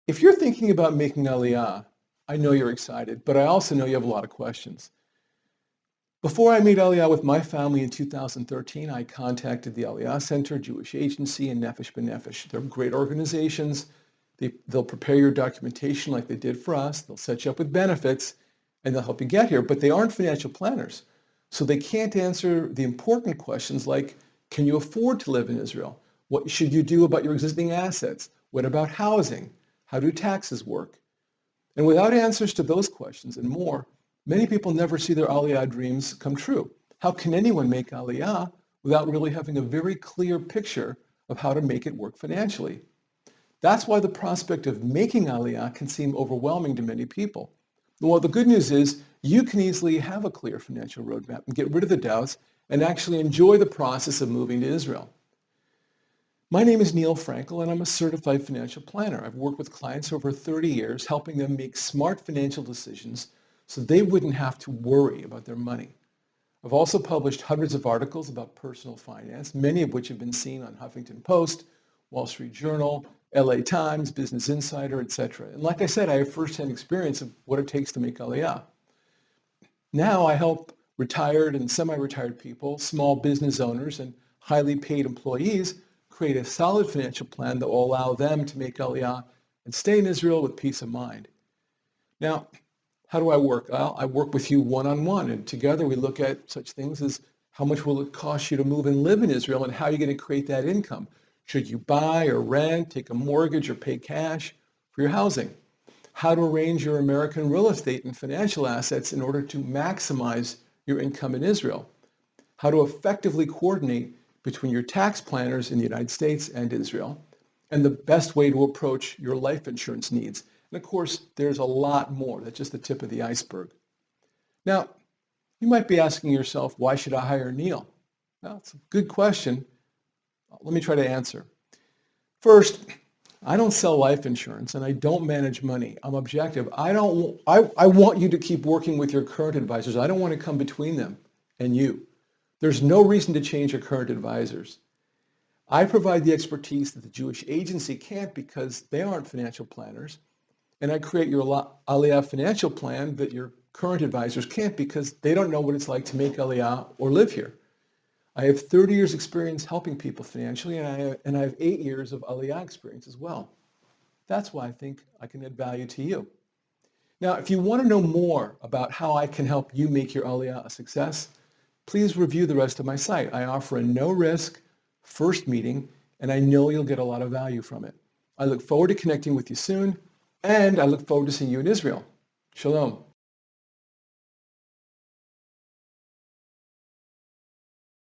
If you're thinking about making Aliyah, I know you're excited, but I also know you have a lot of questions. Before I made Aliyah with my family in 2013, I contacted the Aliyah Center, Jewish Agency, and Nefesh B'Nefesh. They're great organizations. They'll prepare your documentation like they did for us. They'll set you up with benefits, and they'll help you get here. But they aren't financial planners. So they can't answer the important questions like, can you afford to live in Israel? What should you do about your existing assets? What about housing? How do taxes work? And without answers to those questions and more, many people never see their Aliyah dreams come true. How can anyone make Aliyah without really having a very clear picture of how to make it work financially? That's why the prospect of making Aliyah can seem overwhelming to many people. Well, the good news is you can easily have a clear financial roadmap and get rid of the doubts and actually enjoy the process of moving to Israel. My name is Neil Frankel, and I'm a certified financial planner. I've worked with clients over 30 years, helping them make smart financial decisions so they wouldn't have to worry about their money. I've also published hundreds of articles about personal finance, many of which have been seen on Huffington Post, Wall Street Journal, LA Times, Business Insider, etc. And like I said, I have firsthand experience of what it takes to make Aliyah. Now I help retired and semi-retired people, small business owners, and highly paid employees create a solid financial plan that will allow them to make Aliyah and stay in Israel with peace of mind. Now, how do I work? Well, I work with you one-on-one, and together we look at such things as how much will it cost you to move and live in Israel, and how you're going to create that income. Should you buy or rent, take a mortgage, or pay cash for your housing? How to arrange your American real estate and financial assets in order to maximize your income in Israel. How to effectively coordinate between your tax planners in the United States and Israel, and the best way to approach your life insurance needs. And of course, there's a lot more. That's just the tip of the iceberg. Now, you might be asking yourself, why should I hire Neil? Well, it's a good question. Let me try to answer. First, I don't sell life insurance and I don't manage money. I'm objective. I want you to keep working with your current advisors. I don't want to come between them and you. There's no reason to change your current advisors. I provide the expertise that the Jewish Agency can't because they aren't financial planners. And I create your Aliyah financial plan that your current advisors can't because they don't know what it's like to make Aliyah or live here. I have 30 years experience helping people financially, and I have 8 years of Aliyah experience as well. That's why I think I can add value to you. Now, if you want to know more about how I can help you make your Aliyah a success, please review the rest of my site. I offer a no-risk first meeting, and I know you'll get a lot of value from it. I look forward to connecting with you soon, and I look forward to seeing you in Israel. Shalom.